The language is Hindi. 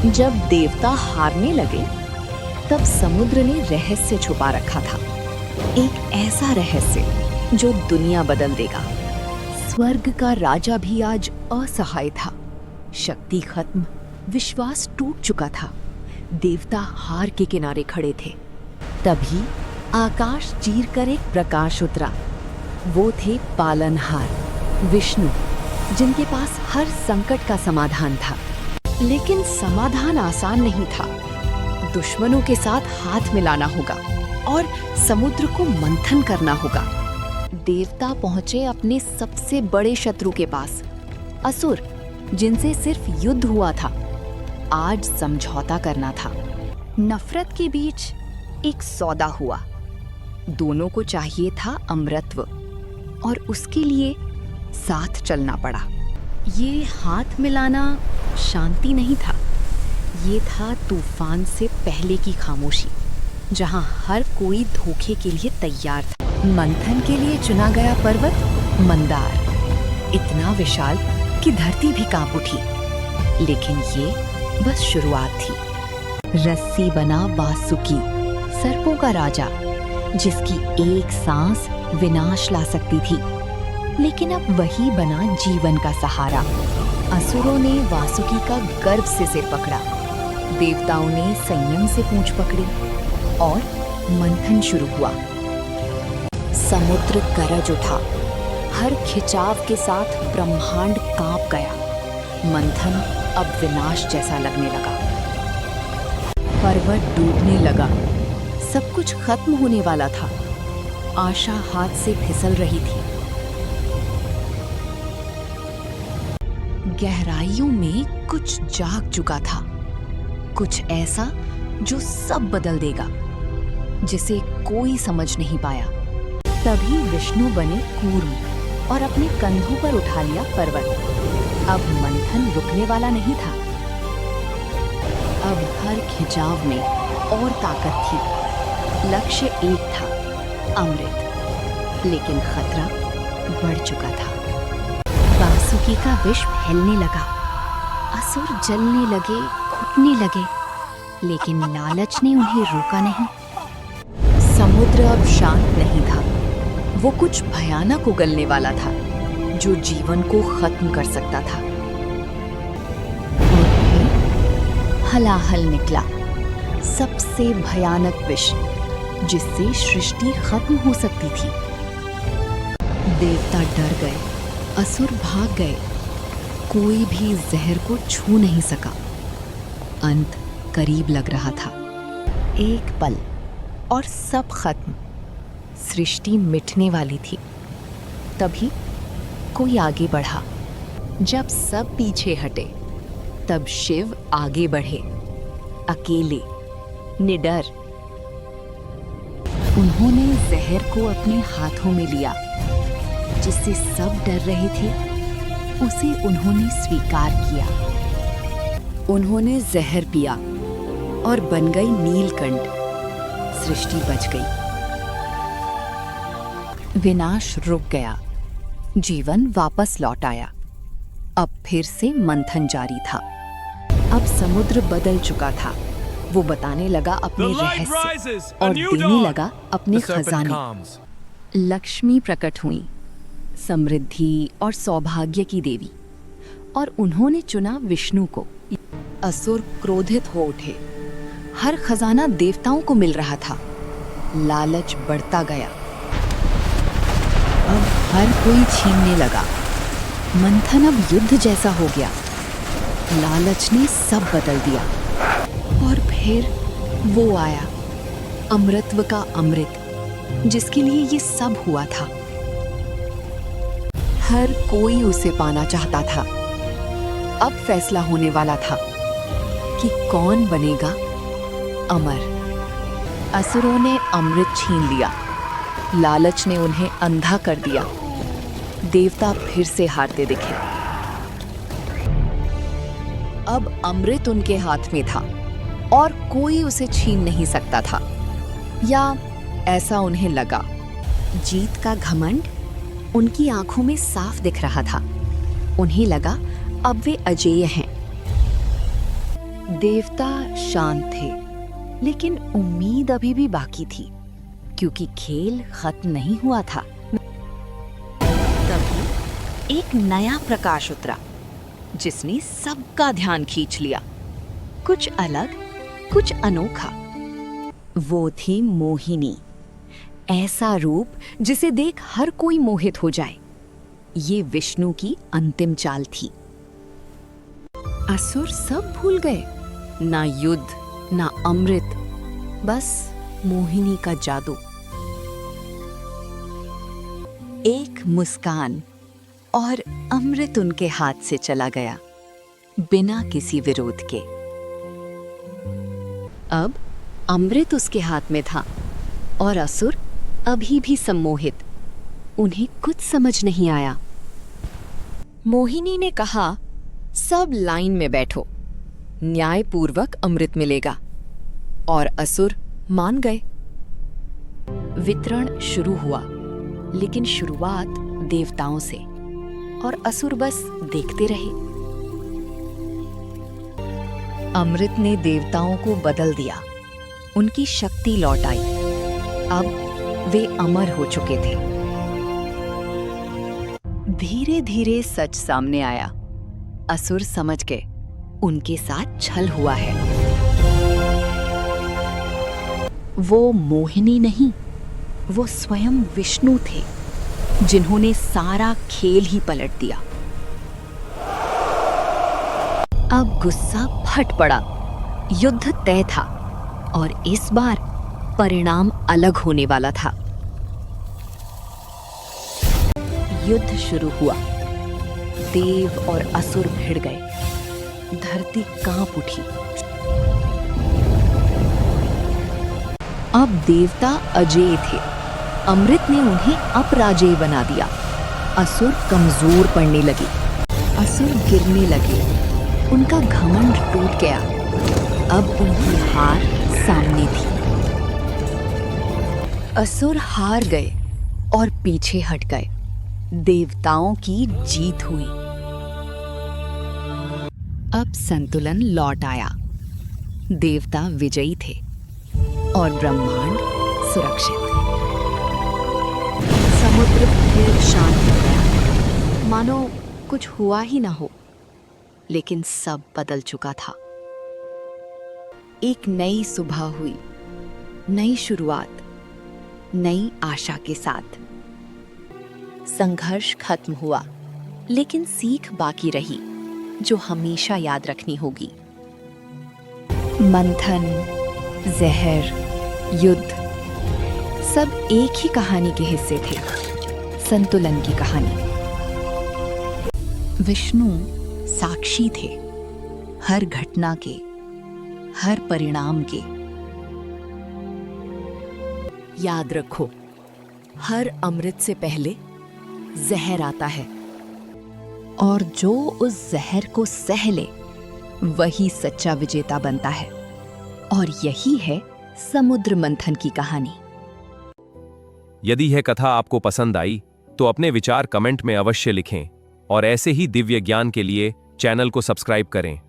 जब देवता हारने लगे, तब समुद्र ने रहस्य छुपा रखा था। एक ऐसा रहस्य जो दुनिया बदल देगा। स्वर्ग का राजा भी आज असहाय था। शक्ति खत्म, विश्वास टूट चुका था। देवता हार के किनारे खड़े थे। तभी आकाश चीर कर एक प्रकाश उतरा। वो थे पालनहार विष्णु, जिनके पास हर संकट का समाधान था। लेकिन समाधान आसान नहीं था। दुश्मनों के साथ हाथ मिलाना होगा और समुद्र को मंथन करना होगा। देवता पहुंचे अपने सबसे बड़े शत्रु के पास, असुर, जिनसे सिर्फ युद्ध हुआ था। आज समझौता करना था। नफरत के बीच एक सौदा हुआ। दोनों को चाहिए था अमरत्व, और उसके लिए साथ चलना पड़ा। ये हाथ मिलाना शांति नहीं था, ये था तूफान से पहले की खामोशी, जहां हर कोई धोखे के लिए तैयार था। मंथन के लिए चुना गया पर्वत मंदार, इतना विशाल कि धरती भी कांप उठी। लेकिन ये बस शुरुआत थी। रस्सी बना वासुकी, सर्पों का राजा, जिसकी एक सांस विनाश ला सकती थी। लेकिन अब वही बना जीवन का सहारा। असुरों ने वासुकी का गर्व से सिर पकड़ा, देवताओं ने संयम से पूंछ पकड़ी, और मंथन शुरू हुआ। समुद्र गरज उठा। हर खिंचाव के साथ ब्रह्मांड कांप गया। मंथन अब विनाश जैसा लगने लगा। पर्वत डूबने लगा। सब कुछ खत्म होने वाला था। आशा हाथ से फिसल रही थी। गहराइयों में कुछ जाग चुका था, कुछ ऐसा जो सब बदल देगा, जिसे कोई समझ नहीं पाया। तभी विष्णु बने कूर्म और अपने कंधों पर उठा लिया पर्वत। अब मंथन रुकने वाला नहीं था। अब हर खिंचाव में और ताकत थी। लक्ष्य एक था, अमृत, लेकिन खतरा बढ़ चुका था। वासुकी का विष फैलने लगा। असुर जलने लगे, घुटने लगे, लेकिन लालच ने उन्हें रोका नहीं। समुद्र अब शांत नहीं था। वो कुछ भयानक उगलने वाला था, जो जीवन को खत्म कर सकता था। और फिर हलाहल निकला, सबसे भयानक विष, जिससे सृष्टि खत्म हो सकती थी। देवता डर गए, असुर भाग गए। कोई भी जहर को छू नहीं सका। अंत करीब लग रहा था। एक पल और सब खत्म। सृष्टि मिटने वाली थी। तभी कोई आगे बढ़ा। जब सब पीछे हटे, तब शिव आगे बढ़े, अकेले, निडर। उन्होंने जहर को अपने हाथों में लिया। जिससे सब डर रहे थे, उसे उन्होंने स्वीकार किया। उन्होंने जहर पिया और बन गई नीलकंठ। सृष्टि बच गई। विनाश रुक गया। जीवन वापस लौट आया। अब फिर से मंथन जारी था। अब समुद्र बदल चुका था। वो बताने लगा अपने रहस्य और देने लगा अपने खजाने। लक्ष्मी प्रकट हुई, समृद्धि और सौभाग्य की देवी, और उन्होंने चुना विष्णु को। असुर क्रोधित हो उठे। हर खजाना देवताओं को मिल रहा था। लालच बढ़ता गया। अब हर कोई छीनने लगा। मंथन अब युद्ध जैसा हो गया। लालच ने सब बदल दिया। और फिर वो आया, अमृतत्व का अमृत, जिसके लिए ये सब हुआ था। हर कोई उसे पाना चाहता था। अब फैसला होने वाला था कि कौन बनेगा अमर। असुरों ने अमृत छीन लिया। लालच ने उन्हें अंधा कर दिया। देवता फिर से हारते दिखे। अब अमृत उनके हाथ में था और कोई उसे छीन नहीं सकता था, या ऐसा उन्हें लगा। जीत का घमंड उनकी आंखों में साफ दिख रहा था। उन्हें लगा अब वे अजेय हैं। देवता शांत थे, लेकिन उम्मीद अभी भी बाकी थी, क्योंकि खेल खत्म नहीं हुआ था। तभी एक नया प्रकाश उतरा, जिसने सबका ध्यान खींच लिया। कुछ अलग, कुछ अनोखा। वो थी मोहिनी, ऐसा रूप जिसे देख हर कोई मोहित हो जाए। ये विष्णु की अंतिम चाल थी। असुर सब भूल गए, ना युद्ध, ना अमृत, बस मोहिनी का जादू। एक मुस्कान और अमृत उनके हाथ से चला गया, बिना किसी विरोध के। अब अमृत उसके हाथ में था और असुर अभी भी सम्मोहित। उन्हें कुछ समझ नहीं आया। मोहिनी ने कहा, सब लाइन में बैठो, न्यायपूर्वक अमृत मिलेगा। और असुर मान गए। वितरण शुरू हुआ, लेकिन शुरुआत देवताओं से, और असुर बस देखते रहे। अमृत ने देवताओं को बदल दिया, उनकी शक्ति लौट आई। अब वे अमर हो चुके थे। धीरे धीरे सच सामने आया। असुर समझ गए, उनके साथ छल हुआ है। वो मोहिनी नहीं, वो स्वयं विष्णु थे, जिन्होंने सारा खेल ही पलट दिया। अब गुस्सा फट पड़ा। युद्ध तय था, और इस बार परिणाम अलग होने वाला था। युद्ध शुरू हुआ। देव और असुर भिड़ गए। धरती कांप उठी। अब देवता अजेय थे। अमृत ने उन्हें अपराजेय बना दिया। असुर कमजोर पड़ने लगे। असुर गिरने लगे। उनका घमंड टूट गया। अब उनकी हार सामने थी। असुर हार गए और पीछे हट गए। देवताओं की जीत हुई। अब संतुलन लौट आया। देवता विजयी थे और ब्रह्मांड सुरक्षित। समुद्र फिर शांत हो गया, मानो कुछ हुआ ही ना हो। लेकिन सब बदल चुका था। एक नई सुबह हुई, नई शुरुआत, नई आशा के साथ। संघर्ष खत्म हुआ, लेकिन सीख बाकी रही, जो हमेशा याद रखनी होगी। मंथन, जहर, युद्ध, सब एक ही कहानी के हिस्से थे। संतुलन की कहानी। विष्णु साक्षी थे, हर घटना के, हर परिणाम के। याद रखो, हर अमृत से पहले जहर आता है, और जो उस जहर को सह ले, वही सच्चा विजेता बनता है। और यही है समुद्र मंथन की कहानी। यदि यह कथा आपको पसंद आई, तो अपने विचार कमेंट में अवश्य लिखें और ऐसे ही दिव्य ज्ञान के लिए चैनल को सब्सक्राइब करें।